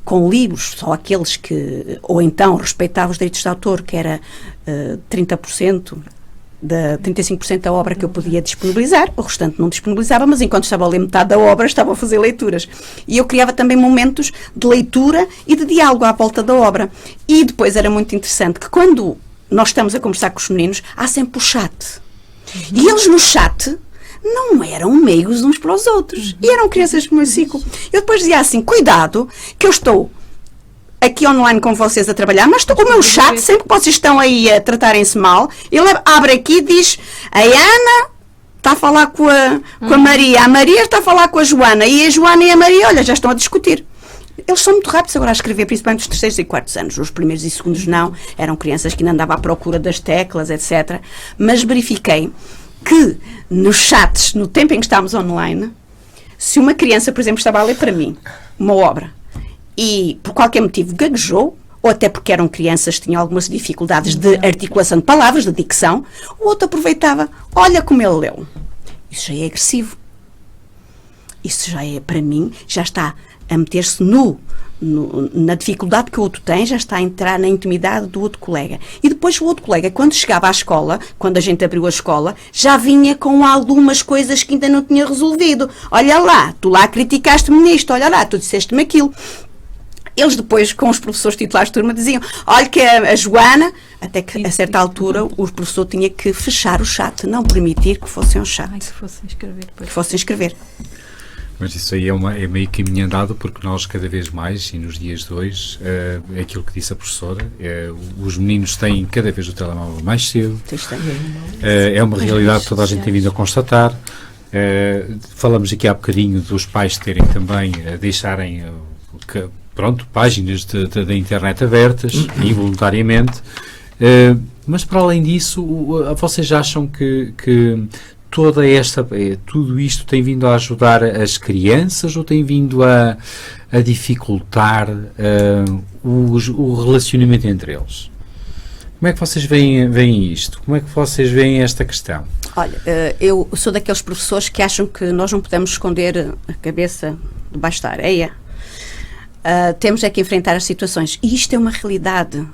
com livros, só aqueles que, ou então respeitava os direitos de autor, que era 35% da obra que eu podia disponibilizar, o restante não disponibilizava, mas enquanto estava a ler metade da obra, estava a fazer leituras. E eu criava também momentos de leitura e de diálogo à volta da obra. E depois era muito interessante que quando nós estamos a conversar com os meninos, há sempre o chat. E eles no chat não eram meigos uns para os outros. E eram crianças do meu ciclo. Eu depois dizia assim, cuidado, que eu estou aqui online com vocês a trabalhar, mas o meu chat, sempre que vocês estão aí a tratarem-se mal, ele abre aqui e diz, a Ana está a falar com a Maria, a Maria está a falar com a Joana, e a Joana e a Maria, olha, já estão a discutir. Eles são muito rápidos agora a escrever, principalmente os 3º e 4º anos. Os primeiros e segundos não, eram crianças que ainda andavam à procura das teclas, etc. Mas verifiquei que nos chats, no tempo em que estávamos online, se uma criança, por exemplo, estava a ler para mim uma obra e por qualquer motivo gaguejou, ou até porque eram crianças que tinham algumas dificuldades de articulação de palavras, de dicção, o outro aproveitava, olha como ele leu. Isso já é agressivo. Isso já é, para mim, já está a meter-se na dificuldade que o outro tem, já está a entrar na intimidade do outro colega. E depois o outro colega, quando chegava à escola, quando a gente abriu a escola, já vinha com algumas coisas que ainda não tinha resolvido. Olha lá, tu lá criticaste-me nisto, olha lá, tu disseste-me aquilo. Eles depois, com os professores titulares de turma, diziam, olha que a Joana, até que a certa altura o professor tinha que fechar o chat, não permitir que fossem ao chat. Que fossem escrever. Que fossem escrever. Mas isso aí é meio caminho andado, porque nós cada vez mais, e nos dias de hoje, aquilo que disse a professora, os meninos têm cada vez o telemóvel mais cedo, é uma realidade que toda a gente tem vindo a constatar. Falamos aqui há bocadinho dos pais terem também, deixarem páginas da internet abertas, involuntariamente, mas para além disso, vocês acham que tudo isto tem vindo a ajudar as crianças ou tem vindo a dificultar o relacionamento entre eles? Como é que vocês veem isto? Como é que vocês veem esta questão? Olha, eu sou daqueles professores que acham que nós não podemos esconder a cabeça debaixo da areia. Temos é que enfrentar as situações. E isto é uma realidade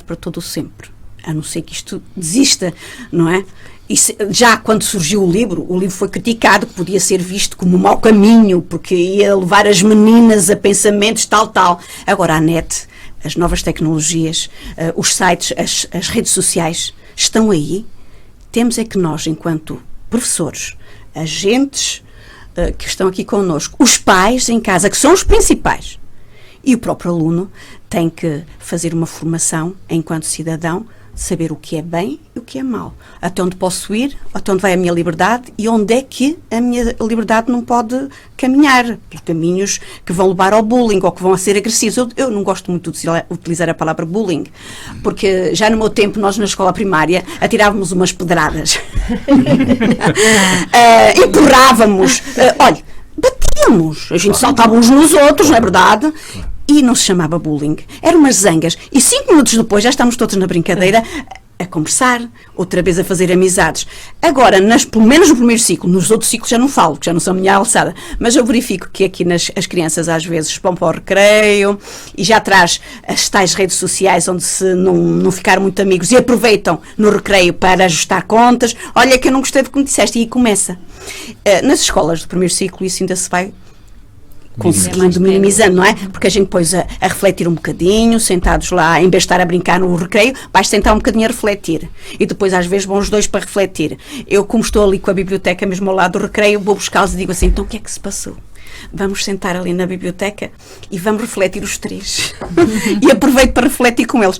para todo o sempre. A não ser que isto desista, não é? E já quando surgiu o livro foi criticado, que podia ser visto como um mau caminho, porque ia levar as meninas a pensamentos tal. Agora a net, as novas tecnologias, os sites, as redes sociais estão aí. Temos é que nós, enquanto professores, agentes que estão aqui connosco, os pais em casa, que são os principais, e o próprio aluno tem que fazer uma formação enquanto cidadão, saber o que é bem e o que é mau. Até onde posso ir, até onde vai a minha liberdade e onde é que a minha liberdade não pode caminhar, por caminhos que vão levar ao bullying ou que vão a ser agressivos. Eu não gosto muito de utilizar a palavra bullying, porque já no meu tempo, nós na escola primária atirávamos umas pedradas, empurrávamos, olha, batíamos, a gente saltava uns nos outros, não é verdade? E não se chamava bullying. Eram umas zangas. E 5 minutos depois já estamos todos na brincadeira a conversar, outra vez a fazer amizades. Agora, pelo menos no primeiro ciclo, nos outros ciclos já não falo, que já não são a minha alçada, mas eu verifico que aqui as crianças às vezes vão para o recreio e já traz as tais redes sociais onde se não ficaram muito amigos e aproveitam no recreio para ajustar contas. Olha que eu não gostei do que me disseste. E aí começa. Nas escolas do primeiro ciclo isso ainda se vai conseguindo, minimizando, não é? Porque a gente pôs a refletir um bocadinho, sentados lá, em vez de estar a brincar no recreio, vais sentar um bocadinho a refletir. E depois, às vezes, vão os dois para refletir. Eu, como estou ali com a biblioteca mesmo ao lado do recreio, vou buscá-los e digo assim, então o que é que se passou? Vamos sentar ali na biblioteca e vamos refletir os três. E aproveito para refletir com eles.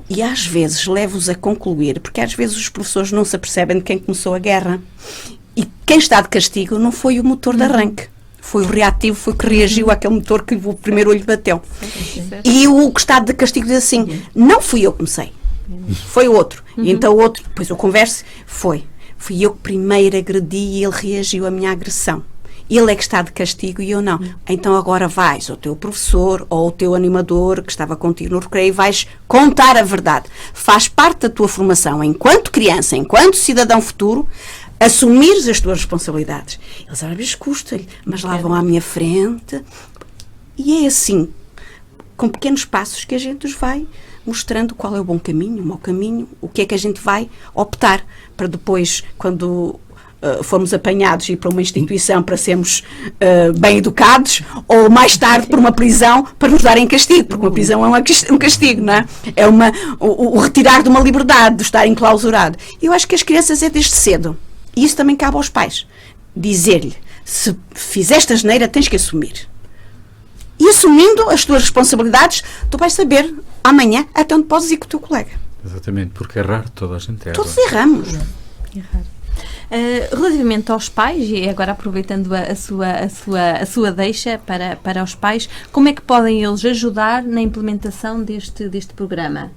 E às vezes levo-os a concluir, porque às vezes os professores não se apercebem de quem começou a guerra. E quem está de castigo não foi o motor de arranque. Foi o reativo, foi o que reagiu àquele motor que o primeiro olho bateu. E o que está de castigo diz assim, não fui eu que comecei, foi o outro. E então o outro, depois eu converso, fui eu que primeiro agredi e ele reagiu à minha agressão. Ele é que está de castigo e eu não. Então agora vais ao teu professor ou ao teu animador que estava contigo no recreio e vais contar a verdade. Faz parte da tua formação enquanto criança, enquanto cidadão futuro, assumires as tuas responsabilidades. Eles às vezes custa-lhe, mas lá vão à minha frente. E é assim, com pequenos passos, que a gente os vai mostrando qual é o bom caminho, o mau caminho, o que é que a gente vai optar para depois, quando formos apanhados e ir para uma instituição para sermos bem educados, ou mais tarde para uma prisão para nos darem castigo, porque uma prisão é um castigo, não é? É o retirar de uma liberdade, de estar enclausurado. Eu acho que as crianças é desde cedo, e isso também cabe aos pais, dizer-lhe, se fizeste asneira tens que assumir. E assumindo as tuas responsabilidades, tu vais saber amanhã até onde podes ir com o teu colega. Exatamente, porque errar toda a gente erra. Todos erramos. Relativamente aos pais, e agora aproveitando a sua deixa para os pais, como é que podem eles ajudar na implementação deste programa?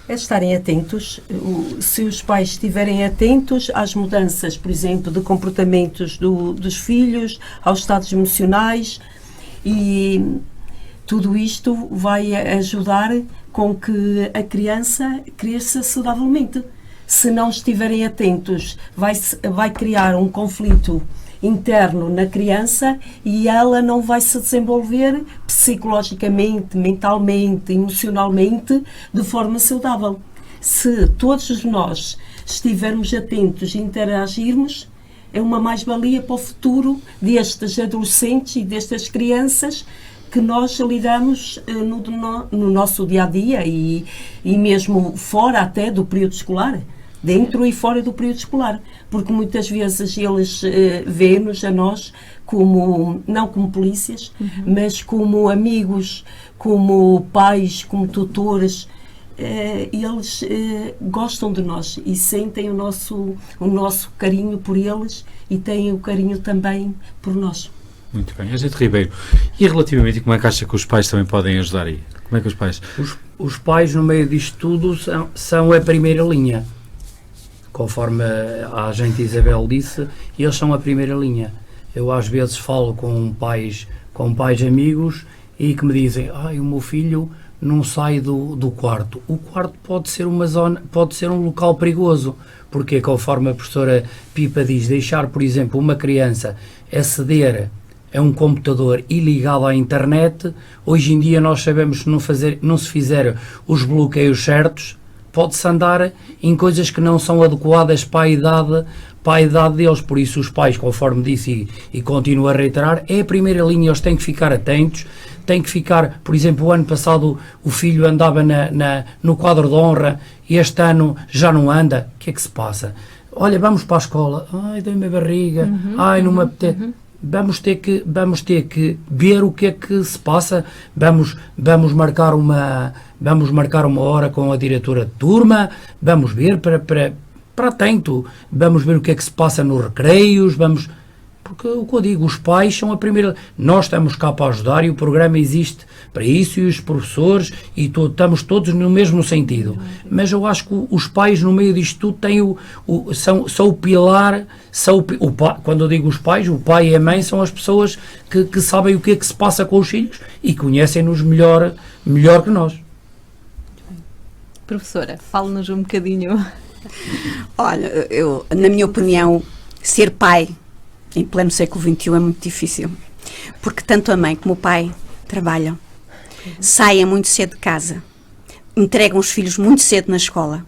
É estarem atentos, se os pais estiverem atentos às mudanças, por exemplo, de comportamentos dos filhos, aos estados emocionais, e tudo isto vai ajudar com que a criança cresça saudavelmente. Se não estiverem atentos, vai criar um conflito interno na criança e ela não vai se desenvolver psicologicamente, mentalmente, emocionalmente de forma saudável. Se todos nós estivermos atentos e interagirmos, é uma mais-valia para o futuro destes adolescentes e destas crianças que nós lidamos no nosso dia-a-dia e mesmo fora até do período escolar, dentro e fora do período escolar, porque muitas vezes eles veem-nos a nós como, não como polícias, mas como amigos, como pais, como tutores. Eles gostam de nós e sentem o nosso carinho por eles e têm o carinho também por nós. Muito bem, Agente Ribeiro. E relativamente, como é que acha que os pais também podem ajudar aí? Como é que os pais... Os pais, no meio disto tudo, são a primeira linha. Conforme a agente Isabel disse, eles são a primeira linha. Eu às vezes falo com pais amigos e que me dizem, o meu filho não sai do quarto. O quarto pode ser uma zona, pode ser um local perigoso, porque conforme a professora Pipa diz, deixar, por exemplo, uma criança aceder a um computador e ligado à internet, hoje em dia nós sabemos que não se fizer os bloqueios certos, pode-se andar em coisas que não são adequadas para a idade deles. Por isso os pais, conforme disse e continuo a reiterar, é a primeira linha, eles têm que ficar atentos, têm que ficar, por exemplo, o ano passado o filho andava no quadro de honra e este ano já não anda. O que é que se passa? Olha, vamos para a escola, dói-me a barriga, não me apetece. Vamos ter que ver o que é que se passa, vamos marcar uma hora com a diretora de turma, vamos ver para atento, vamos ver o que é que se passa nos recreios, porque o que eu digo, os pais são a primeira, nós estamos cá para ajudar e o programa existe para isso e os professores e estamos todos no mesmo sentido, mas eu acho que os pais no meio disto tudo são o pilar, quando eu digo os pais, o pai e a mãe são as pessoas que sabem o que é que se passa com os filhos e conhecem-nos melhor que nós. Professora, fale-nos um bocadinho. Olha, na minha opinião, ser pai em pleno século XXI é muito difícil, porque tanto a mãe como o pai trabalham, saem muito cedo de casa, entregam os filhos muito cedo na escola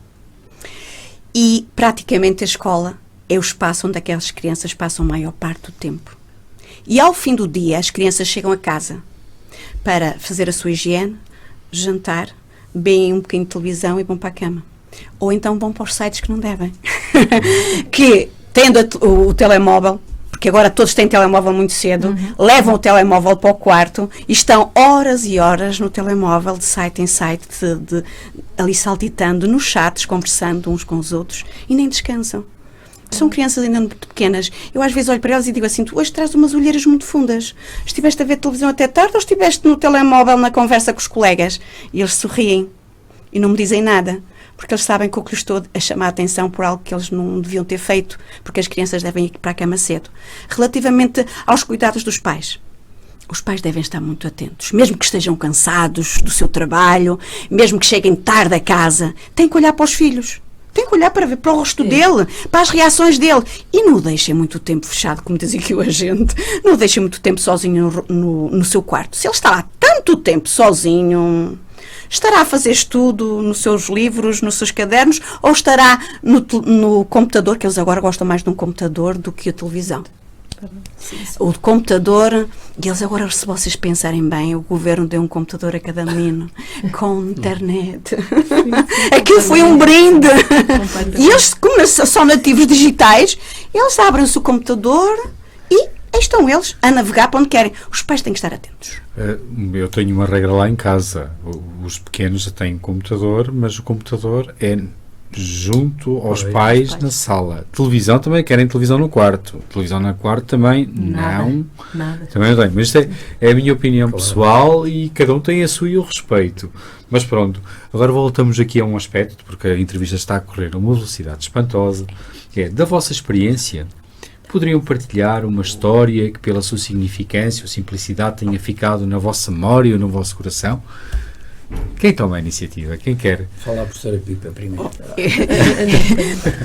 e praticamente a escola é o espaço onde aquelas crianças passam a maior parte do tempo. E ao fim do dia, as crianças chegam a casa para fazer a sua higiene, jantar, veem um bocadinho de televisão e vão para a cama. Ou então vão para os sites que não devem. Que, tendo o telemóvel, porque agora todos têm telemóvel muito cedo, levam o telemóvel para o quarto e estão horas e horas no telemóvel, de site em site, ali saltitando, nos chats, conversando uns com os outros, e nem descansam. São crianças ainda muito pequenas. Eu às vezes olho para elas e digo assim: tu hoje traz umas olheiras muito fundas. Estiveste a ver televisão até tarde ou estiveste no telemóvel na conversa com os colegas? E eles sorriem e não me dizem nada, porque eles sabem que eu lhes estou a chamar a atenção por algo que eles não deviam ter feito, porque as crianças devem ir para a cama cedo. Relativamente aos cuidados dos pais, os pais devem estar muito atentos, mesmo que estejam cansados do seu trabalho, mesmo que cheguem tarde a casa, têm que olhar para os filhos. Tem que olhar para o rosto dele, para as reações dele. E não o deixem muito tempo fechado, como diz aqui o agente. Não o deixem muito tempo sozinho no seu quarto. Se ele está lá tanto tempo sozinho, estará a fazer estudo nos seus livros, nos seus cadernos, ou estará no computador, que eles agora gostam mais de um computador do que a televisão. O computador, e eles agora, se vocês pensarem bem, o governo deu um computador a cada menino com internet. Aquilo foi um brinde. E eles, como são nativos digitais, eles abrem-se o computador e aí estão eles a navegar para onde querem. Os pais têm que estar atentos. Eu tenho uma regra lá em casa. Os pequenos já têm computador, mas o computador é junto aos pais na sala. Televisão também, querem televisão no quarto. Televisão no quarto também não. Também não tenho. Mas isto é a minha opinião pessoal e cada um tem a sua e eu respeito. Mas pronto, agora voltamos aqui a um aspecto, porque a entrevista está a correr a uma velocidade espantosa, que é da vossa experiência. Poderiam partilhar uma história que, pela sua significância ou simplicidade, tenha ficado na vossa memória ou no vosso coração? Quem toma a iniciativa? Quem quer? Falar a professora Pipa primeiro.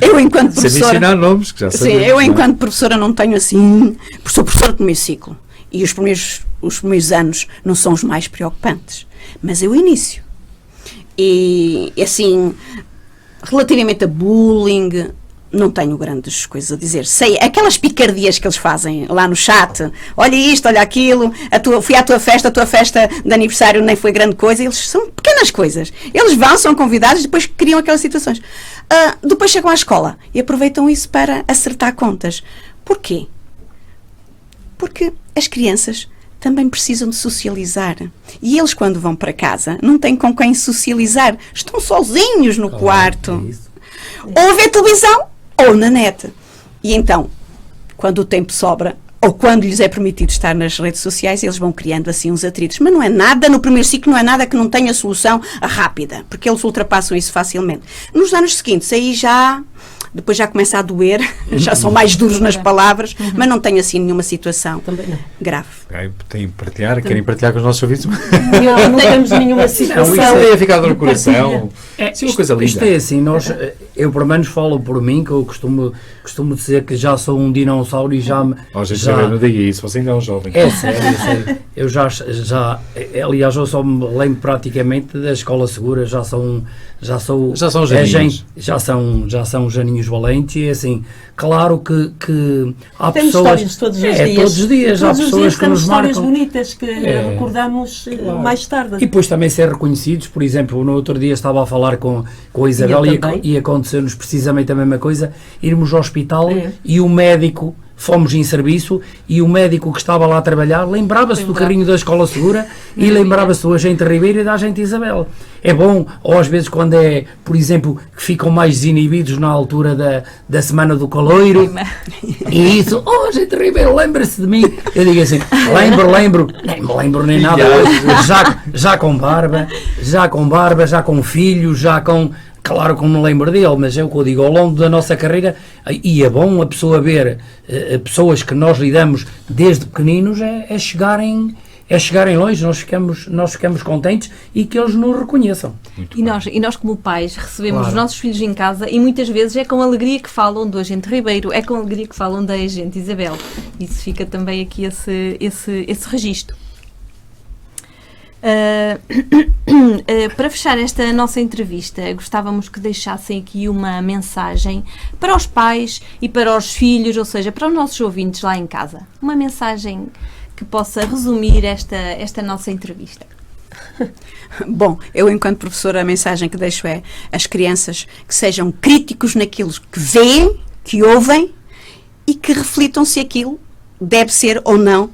Eu, enquanto professora... Sem mencionar nomes, que já sabemos. Sim, eu, enquanto professora, não tenho assim... Sou professora do primeiro ciclo. E os primeiros anos não são os mais preocupantes. Mas é o início. E, assim, relativamente a bullying... Não tenho grandes coisas a dizer. Sei, aquelas picardias que eles fazem lá no chat, olha isto, olha aquilo, fui à tua festa de aniversário nem foi grande coisa, eles são pequenas coisas. Eles vão, são convidados, depois criam aquelas situações. Depois chegam à escola e aproveitam isso para acertar contas. Porquê? Porque as crianças também precisam de socializar. E eles, quando vão para casa, não têm com quem socializar. Estão sozinhos no quarto. Ou a ver televisão, ou na net. E então, quando o tempo sobra, ou quando lhes é permitido estar nas redes sociais, eles vão criando assim uns atritos. Mas não é nada, no primeiro ciclo não é nada que não tenha solução rápida, porque eles ultrapassam isso facilmente. Nos anos seguintes, aí depois já começa a doer, já são mais duros nas palavras, mas não tem assim nenhuma situação grave. Querem partilhar com os nossos ouvintes? Não temos nenhuma situação. Não, isso é ficado no coração. Sim, uma coisa linda. Isto é assim, eu pelo menos falo por mim, que eu costumo dizer que já sou um dinossauro e já... Não diga isso, você ainda é um jovem. É sério. Eu já, aliás, eu só me lembro praticamente da Escola Segura, já são janinhos. Já são janinhos valentes e assim, claro que há temos pessoas... Temos histórias todos os dias. Todos os dias há pessoas que nos marcam. Histórias bonitas que recordamos mais tarde. E depois também ser reconhecidos, por exemplo, no outro dia estava a falar com a Isabel e aconteceu-nos precisamente a mesma coisa, irmos ao hospital e o médico... Fomos em serviço e o médico que estava lá a trabalhar lembrava-se do carrinho da Escola Segura e lembrava-se do agente Ribeiro e da agente Isabel. É bom, ou às vezes quando é, por exemplo, que ficam mais desinibidos na altura da Semana do Caloiro e isso, agente Ribeiro, lembra-se de mim. Eu digo assim, lembro, nem me lembro nem nada, já com barba, já com filhos, já com... Claro que não me lembro dele, mas é o que eu digo, ao longo da nossa carreira, e é bom a pessoa ver pessoas que nós lidamos desde pequeninos é chegarem longe, nós ficamos contentes e que eles nos reconheçam. E nós como pais recebemos os nossos filhos em casa e muitas vezes é com alegria que falam do agente Ribeiro, é com alegria que falam da agente Isabel. Isso fica também aqui esse registro. Para fechar esta nossa entrevista, gostávamos que deixassem aqui uma mensagem para os pais e para os filhos, ou seja, para os nossos ouvintes lá em casa. Uma mensagem que possa resumir esta nossa entrevista. Bom, eu enquanto professora a mensagem que deixo é as crianças que sejam críticos naquilo que veem, que ouvem e que reflitam se aquilo deve ser ou não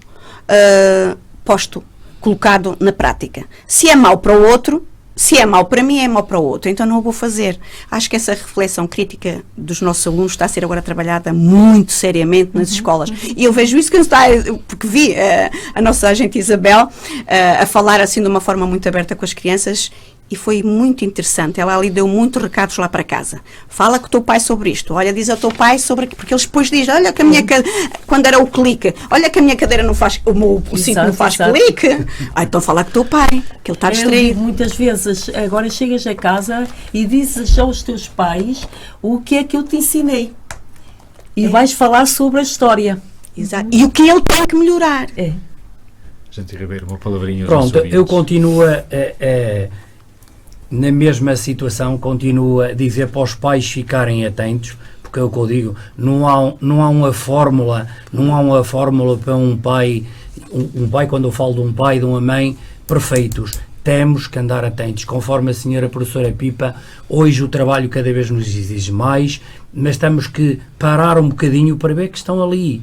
colocado na prática. Se é mau para o outro, se é mau para mim, é mau para o outro, então não o vou fazer. Acho que essa reflexão crítica dos nossos alunos está a ser agora trabalhada muito seriamente nas escolas. E eu vejo isso porque vi a nossa agente Isabel a falar assim de uma forma muito aberta com as crianças. E foi muito interessante. Ela ali deu muitos recados lá para casa. Fala com o teu pai sobre isto. Olha, diz ao teu pai sobre... Porque eles depois dizem, olha que a minha cadeira... Quando era o clique, olha que a minha cadeira não faz... O cinto não faz clique. Então fala com o teu pai, que ele está distraído. Muitas vezes, agora chegas a casa e dizes aos teus pais o que é que eu te ensinei. E vais falar sobre a história. Exato. E o que ele tem que melhorar. Gente Ribeiro, uma palavrinha. Pronto, eu continuo na mesma situação, continuo a dizer para os pais ficarem atentos, porque é o que eu digo, não há uma fórmula para um pai, quando eu falo de um pai e de uma mãe, perfeitos. Temos que andar atentos, conforme a senhora professora Pipa, hoje o trabalho cada vez nos exige mais, mas temos que parar um bocadinho para ver que estão ali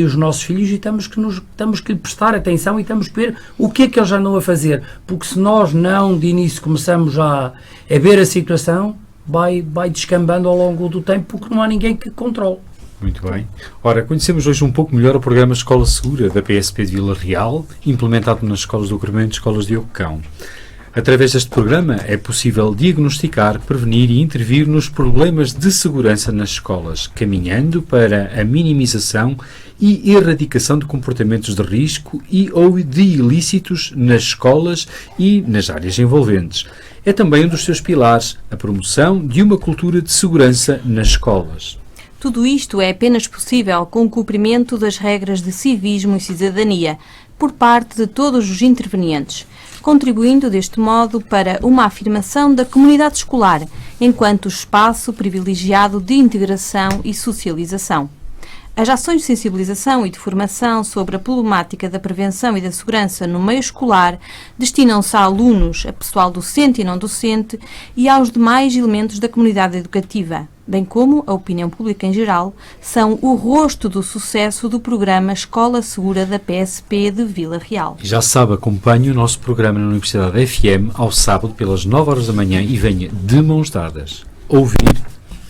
os nossos filhos e temos que lhe prestar atenção e temos que ver o que é que eles andam a fazer, porque se nós não de início começamos a ver a situação, vai descambando ao longo do tempo, porque não há ninguém que controle. Muito bem. Ora, conhecemos hoje um pouco melhor o programa Escola Segura da PSP de Vila Real, implementado nas escolas do Agrupamento de Escolas de Ocão. Através deste programa é possível diagnosticar, prevenir e intervir nos problemas de segurança nas escolas, caminhando para a minimização e erradicação de comportamentos de risco ou de ilícitos nas escolas e nas áreas envolventes. É também um dos seus pilares, a promoção de uma cultura de segurança nas escolas. Tudo isto é apenas possível com o cumprimento das regras de civismo e cidadania por parte de todos os intervenientes, contribuindo deste modo para uma afirmação da comunidade escolar enquanto espaço privilegiado de integração e socialização. As ações de sensibilização e de formação sobre a problemática da prevenção e da segurança no meio escolar destinam-se a alunos, a pessoal docente e não docente e aos demais elementos da comunidade educativa, bem como a opinião pública em geral, são o rosto do sucesso do programa Escola Segura da PSP de Vila Real. Já sabe, acompanhe o nosso programa na Universidade FM ao sábado pelas 9 horas da manhã e venha de mãos dadas ouvir,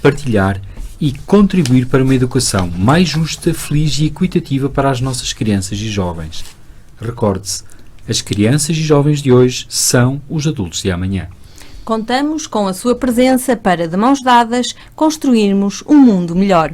partilhar e contribuir para uma educação mais justa, feliz e equitativa para as nossas crianças e jovens. Recorde-se, as crianças e jovens de hoje são os adultos de amanhã. Contamos com a sua presença para, de mãos dadas, construirmos um mundo melhor.